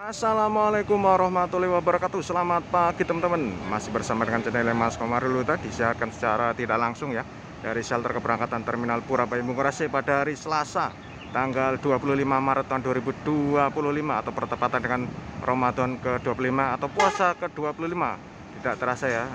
Assalamualaikum warahmatullahi wabarakatuh. Selamat pagi teman-teman. Masih bersama dengan channel Mas Komaruluta. Disiarkan secara tidak langsung ya dari shelter keberangkatan Terminal Purabaya Bungurasi pada hari Selasa tanggal 25 Maret tahun 2025 atau bertepatan dengan Ramadan ke-25 atau puasa ke-25. Tidak terasa ya,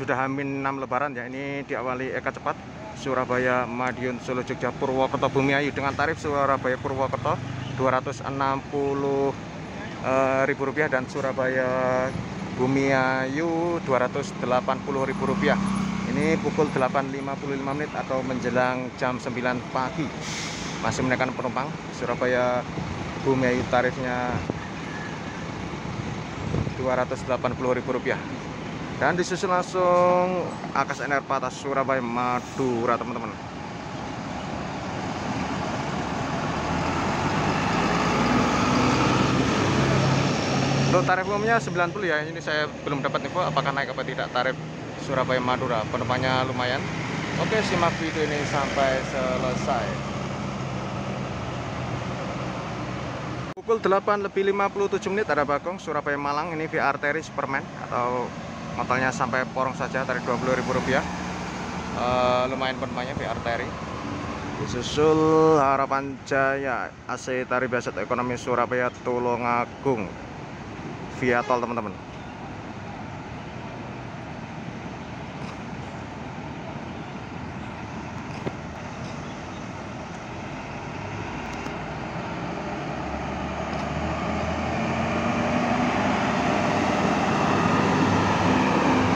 sudah hamin 6 lebaran ya. Ini diawali Eka Cepat Surabaya, Madiun, Solo, Jogja, Purwokerto, Bumiayu dengan tarif Surabaya Purwokerto Rp260.000 dan Surabaya Bumiayu Rp280.000. Ini pukul 8.55 menit atau menjelang jam 9 pagi. Masih menekan penumpang. Surabaya Bumiayu tarifnya Rp280.000. Dan disusul langsung Akas NR Patas Surabaya Madura teman-teman. Untuk tarif umumnya 90 ya. Ini saya belum dapat info apakah naik apa tidak tarif Surabaya Madura. Penumpangnya lumayan. Oke, simak video ini sampai selesai. Pukul 8.57 menit ada Bagong Surabaya Malang. Ini via arteri Superman atau motelnya sampai Porong saja tarif Rp20.000. Lumayan penumpangnya via arteri. Disusul Harapan Jaya AC tarif biasa ekonomi Surabaya Tulungagung via tol teman-teman.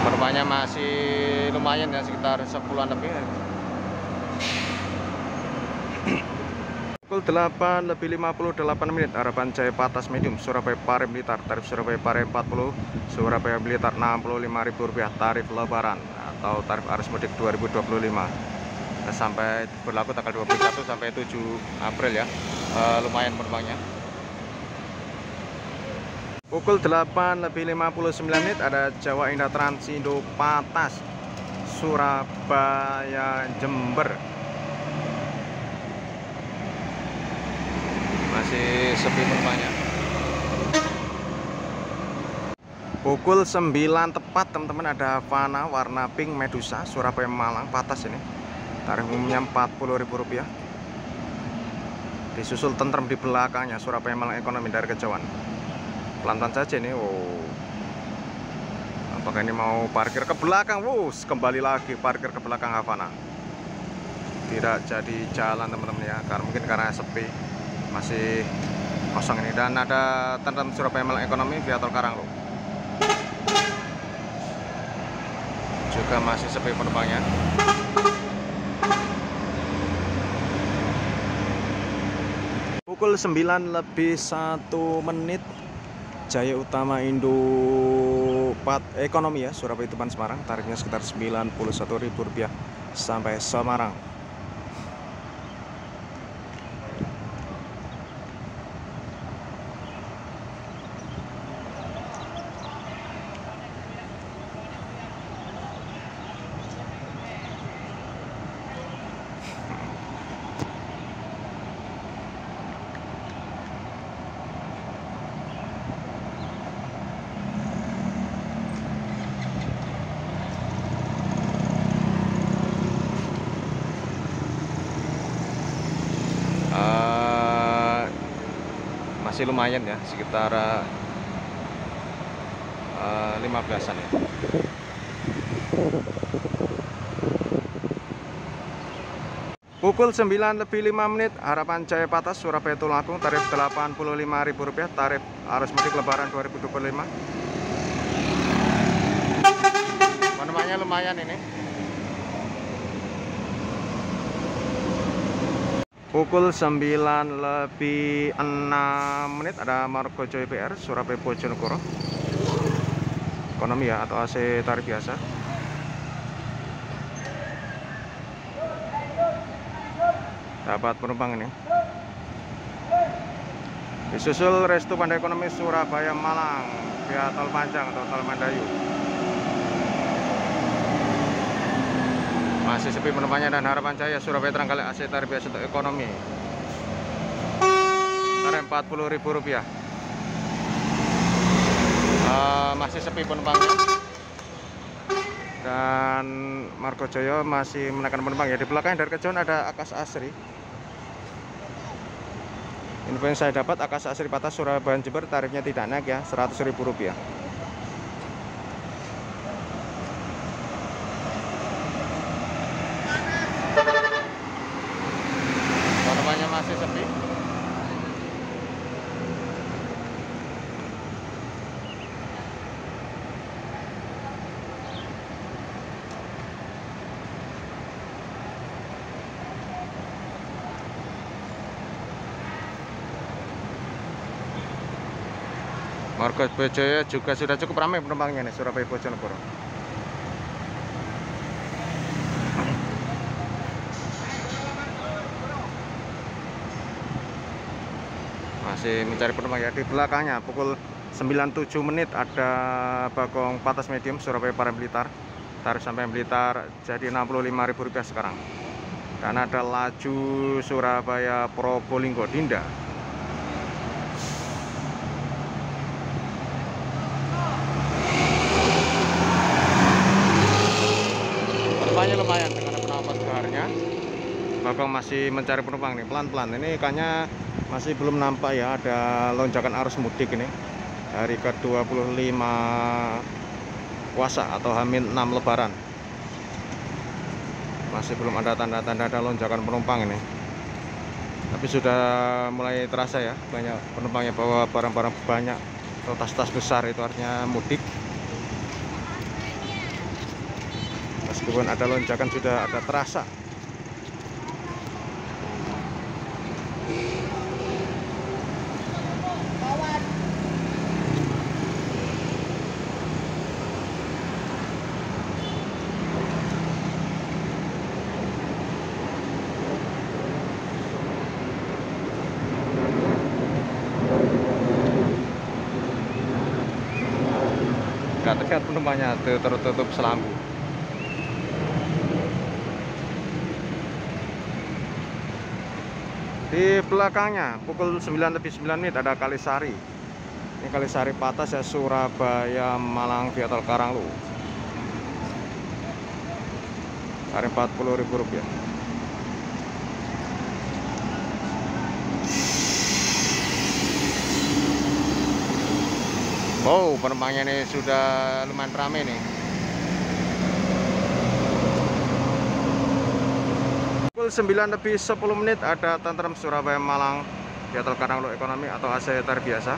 Penumpangnya masih lumayan ya, sekitar 10-an lebih. Pukul 8.58 menit Harapan Jaya Patas Medium Surabaya Pare Blitar tarif Surabaya Pare 40, Surabaya Blitar Rp65.000 tarif lebaran atau tarif arus mudik 2025 sampai berlaku tanggal 21 sampai 7 April ya. Lumayan penumpangnya. Pukul 8.59 menit ada Jawa Indah Transindo Patas Surabaya Jember. Masih sepi penumpangnya. Pukul 9 tepat teman-teman ada Fana warna pink Medusa Surabaya Malang Patas ini. Tarif umumnya Rp40.000. Disusul Tentrem di belakangnya Surabaya Malang Ekonomi dari Kejauhan. Pelan-pelan saja ini. Apakah ini mau parkir ke belakang? Kembali lagi parkir ke belakang Havana. Tidak jadi jalan teman-teman ya, karena mungkin karena sepi. Masih kosong ini. Dan ada Tentrem Surabaya Malang Ekonomi via tol Karanglo. Juga masih sepi penumpangnya. Pukul 9.01 menit Jaya Utama Indo Ekonomi ya Surabaya Tuban Semarang tarifnya sekitar Rp91.000 sampai Semarang. Masih lumayan ya, sekitar 15-an ya. Pukul 9.05 menit Harapan Jaya Patas Surabaya Tulungagung tarif Rp85.000 tarif arus mudik lebaran 2025. Penumpangnya lumayan ini. Pukul 9.06 menit ada Margojoyo PR Surabaya Bojonegoro ekonomi ya atau AC tarif biasa. Dapat penumpang ini. Disusul Restu Pandai Ekonomi Surabaya Malang via tol Panjang atau tol Mandayu. Masih sepi penumpangnya dan Harapan Jaya Surabaya Trenggalek AC tarif biasa untuk ekonomi. Tarif Rp40.000. Masih sepi penumpangnya. Dan Margojoyo masih menekan penumpang ya. Di belakang dari kejauhan ada Akasa Asri. Info yang saya dapat, Akasa Asri Patah Surabaya Jember tarifnya tidak naik ya, Rp100.000. Penumpangnya masih sepi. Margojoyo juga sudah cukup ramai penumpangnya nih, Surabaya Bojonegoro. Masih mencari penumpang ya. Di belakangnya pukul 97 menit ada Bagong Patas Medium Surabaya Parang Blitar. Tarif sampai Blitar jadi Rp65.000 sekarang. Dan ada laju Surabaya Probolinggo Dinda. Lumayan dengan penambahan seharnya. Bagong masih mencari penumpang nih, pelan-pelan. Ini ikannya masih belum nampak ya, ada lonjakan arus mudik ini hari ke-25 puasa atau H-6 Lebaran. Masih belum ada tanda-tanda ada lonjakan penumpang ini. Tapi sudah mulai terasa ya, banyak penumpangnya bawa barang-barang banyak atau tas-tas besar, itu artinya mudik. Meskipun ada lonjakan sudah ada terasa. Gak terlihat penumpangnya, tertutup selambu. Di belakangnya pukul 9:09 ada Kalisari. Ini Kalisari Patas ya, Surabaya Malang via tol Karanglo. Tarif Rp40.000. Oh, penumpangnya ini sudah lumayan ramai nih. Pukul 9:10 ada Tentrem Surabaya Malang di tol Karanglo Ekonomi atau AC tarif biasa.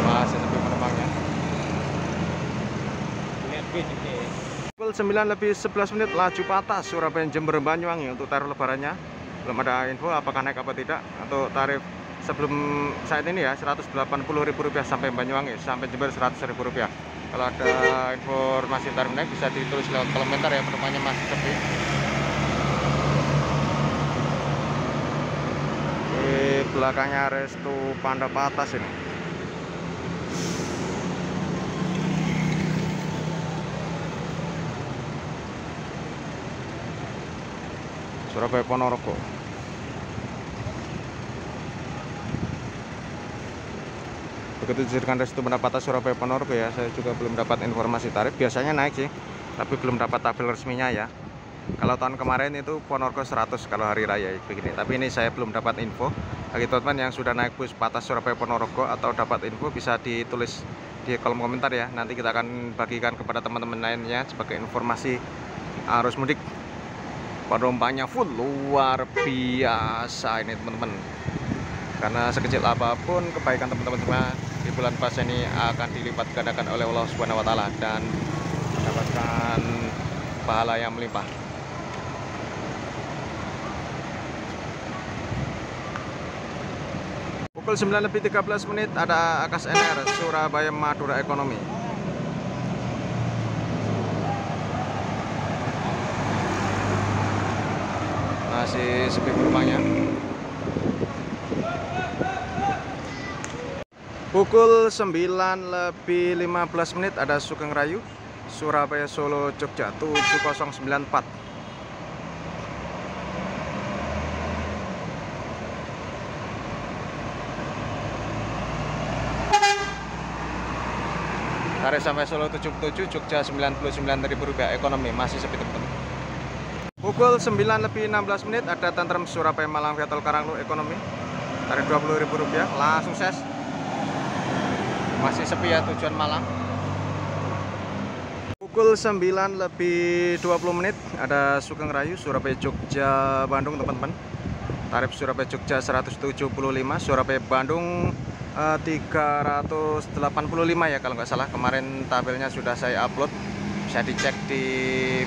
Masih sepi penumpangnya. Pukul 9:11 laju Patas Surabaya Jember Banyuwangi untuk tarif lebarannya. Belum ada info apakah naik apa tidak. Untuk tarif sebelum saat ini ya, Rp180.000 sampai Banyuwangi, sampai Jember Rp100.000. Kalau ada informasi tarif naik bisa ditulis lewat komentar ya, penumpangnya masih sepi. Di belakangnya Restu Panda Patas ini. Surabaya Ponorogo. Begitu dengan Restu Pendapatan Surabaya Ponorogo ya, saya juga belum dapat informasi tarif. Biasanya naik sih, tapi belum dapat tabel resminya ya. Kalau tahun kemarin itu Ponorogo 100 kalau hari raya begini. Tapi ini saya belum dapat info. Bagi teman-teman yang sudah naik bus Patas Surabaya Ponorogo atau dapat info bisa ditulis di kolom komentar ya. Nanti kita akan bagikan kepada teman-teman lainnya sebagai informasi arus mudik. Penumpangnya full, luar biasa ini teman-teman. Karena sekecil apapun kebaikan teman-teman semua di bulan puasa ini akan dilipat gandakan oleh Allah Subhanahu wa taala dan mendapatkan pahala yang melimpah. Pukul 9:13 ada Akas NR Surabaya Madura Ekonomi. Masih sepi penumpangnya. Pukul 9:15 ada Sugeng Rayu Surabaya Solo Jogja 7094. Tarif sampai Solo 77, Jogja Rp99.000 ekonomi, masih sepi teman-teman. Pukul 9:16 ada Tentrem Surabaya Malang via tol Karanglo ekonomi, tarif Rp20.000, langsung ses. Masih sepi ya tujuan Malang. Pukul 9:20 ada Sugeng Rayu Surabaya Jogja Bandung teman-teman. Tarif Surabaya Jogja 175, Surabaya Bandung 385 ya kalau nggak salah. Kemarin tabelnya sudah saya upload, bisa dicek di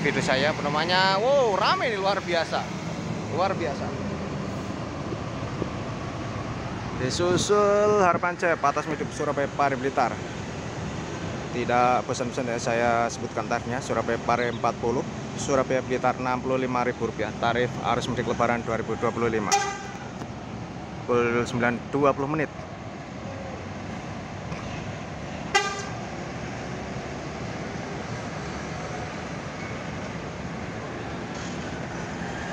video saya. Penumpangnya wow rame nih, luar biasa, luar biasa. Disusul Harapan Jaya Patas Miduk Surabaya Pare Blitar. Tidak bosan-bosan ya saya sebutkan tarifnya. Surabaya Pare 40, Surabaya Blitar Rp65.000. Tarif arus mudik lebaran 2025. Pukul 9:20.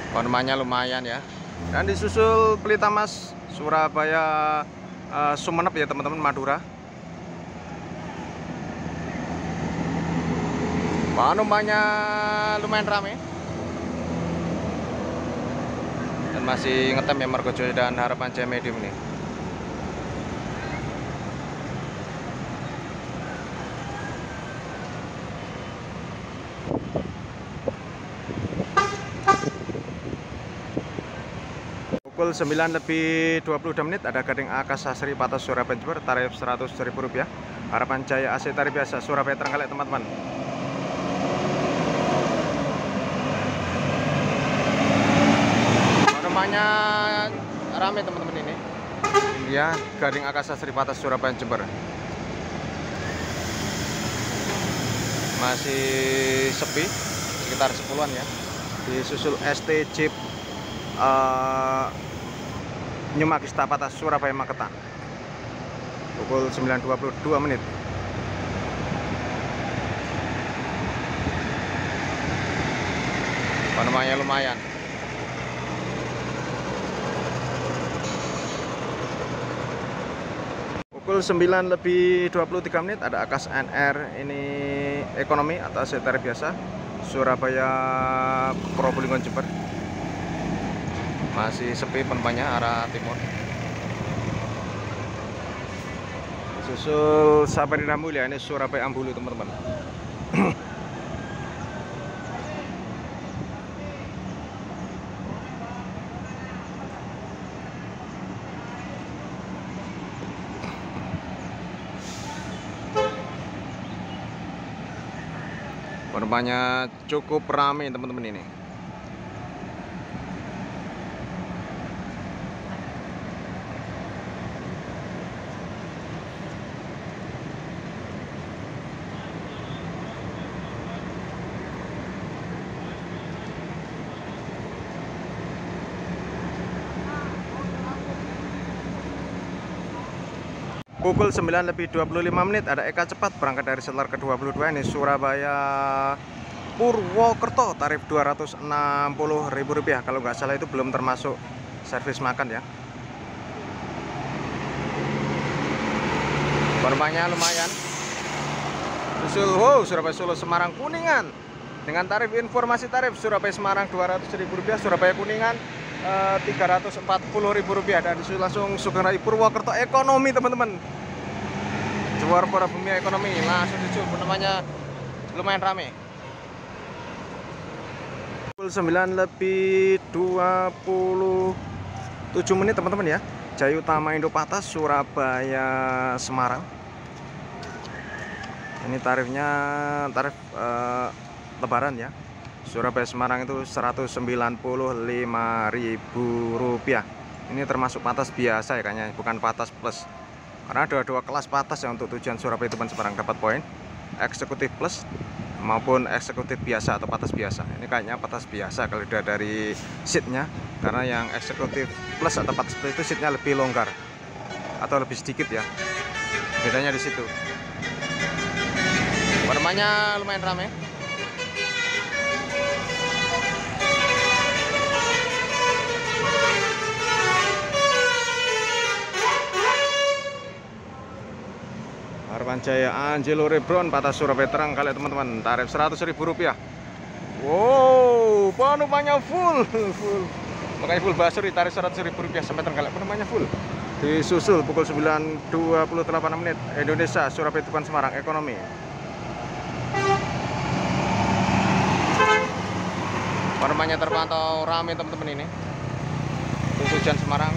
Penumpangnya lumayan ya. Dan disusul Pelita Mas Surabaya Sumeneb ya teman-teman, Madura. Penumpangnya lumayan ramai dan masih ngetem ya Margojoyo dan Harapan Jaya Medium nih. Pukul 9:22 ada Gading Akasasri Patas Surabaya Jember, tarif Rp100.000. Harapan Jaya AC tarif biasa Surabaya Trenggalek teman-teman. Namanya rame teman-teman ini ya, Gading Akasasri Patas Surabaya Jember. Masih sepi sekitar 10-an ya. Disusul ST Jeep New Magista Patas Surabaya Magetan. Pukul 9:22. Penumpangnya lumayan. Pukul 9:23 ada Akas NR, ini ekonomi atau tarif biasa Surabaya Probolinggo Jember. Masih sepi penumpangnya arah timur. Susul Saparina Mulia, ini Surabaya Ambulu teman-teman. Penumpangnya cukup ramai teman-teman ini. Pukul 9:25 ada Eka Cepat berangkat dari setelah ke-22, ini Surabaya Purwokerto, tarif Rp260.000. Kalau nggak salah itu belum termasuk servis makan ya. Penumpangnya lumayan. Susul Surabaya Solo Semarang Kuningan dengan tarif informasi tarif Surabaya Semarang Rp200.000, Surabaya Kuningan Rp340.000. Dan disusul langsung Sugeng Rayu Purwokerto ekonomi teman-teman. Juara para bumi ekonomi langsung disusul, penumpangnya lumayan ramai. Pukul 9:27 teman-teman ya. Jaya Utama Indo Patas Surabaya Semarang. Ini tarifnya tarif lebaran ya. Surabaya Semarang itu Rp195.000. Ini termasuk patas biasa ya kayaknya, bukan patas plus. Karena ada dua kelas patas ya untuk tujuan Surabaya Tuban Semarang dapat poin, eksekutif plus maupun eksekutif biasa atau patas biasa. Ini kayaknya patas biasa kalau udah dari seatnya, karena yang eksekutif plus atau patas plus itu seatnya lebih longgar atau lebih sedikit ya. Bedanya di situ. Penumpangnya lumayan ramai. Harapan Jaya Angelo Rebron Patah Surabaya Terang kali teman-teman, tarif Rp100.000. Wow, penumpangnya full. Makanya full Basuri tarif Rp100.000 sampai Trenggalek, penumpangnya full. Disusul pukul 9.28 menit Indonesia Surabaya Tuban Semarang ekonomi. Penumpangnya terpantau ramai teman-teman ini. Tujuan Semarang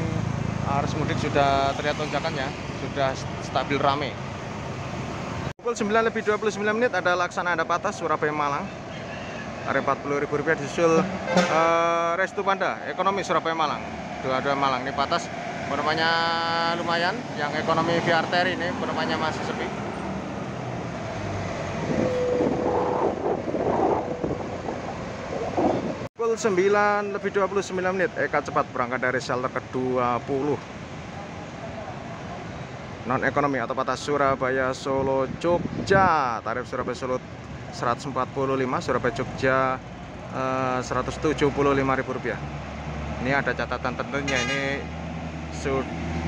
arus mudik sudah terlihat lonjakannya, sudah stabil ramai. Pukul 9.29 menit ada Laksana Anda Patah Surabaya Malang. Tarif Rp40.000 disusul Restu Panda ekonomi Surabaya Malang. Dua-dua Malang ini Patas. Penumpangnya lumayan, yang ekonomi via arteri ini penumpangnya masih sepi. Pukul 9.29 menit Eka Cepat berangkat dari shelter ke-20. Non ekonomi atau Patah Surabaya Solo Jogja, tarif Surabaya Solo 145, Surabaya Jogja Rp175.000. Ini ada catatan tentunya, ini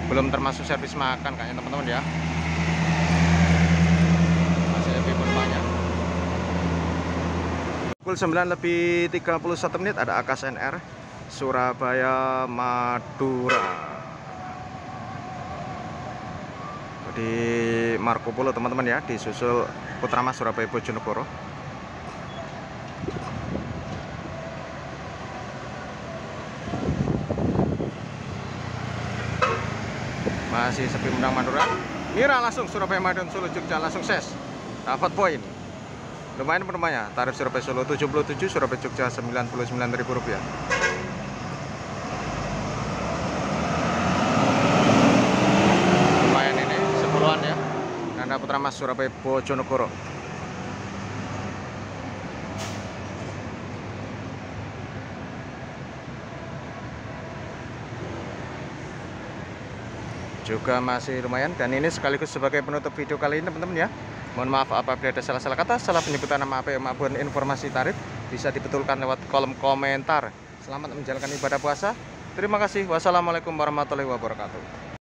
belum termasuk servis makan kayaknya teman-teman ya. Masih lebih penumpangnya. Pukul 9.31 menit ada Akas NR Surabaya Madura di Marco Polo teman-teman ya, disusul Putramas Surabaya Bojonegoro. Masih sepi Mendang Madura. Mira langsung Surabaya Madiun Solo Jogja langsung ses. Dapat poin. Lumayan penumpangnya. Tarif Surabaya Solo 77, Surabaya Jogja Rp99.000. Lumayan ini 10-an ya. Nanda Putramas Surabaya Bojonegoro. Juga masih lumayan, dan ini sekaligus sebagai penutup video kali ini teman-teman ya. Mohon maaf apabila ada salah-salah kata, salah penyebutan nama apa maupun informasi tarif bisa dibetulkan lewat kolom komentar. Selamat menjalankan ibadah puasa. Terima kasih. Wassalamualaikum warahmatullahi wabarakatuh.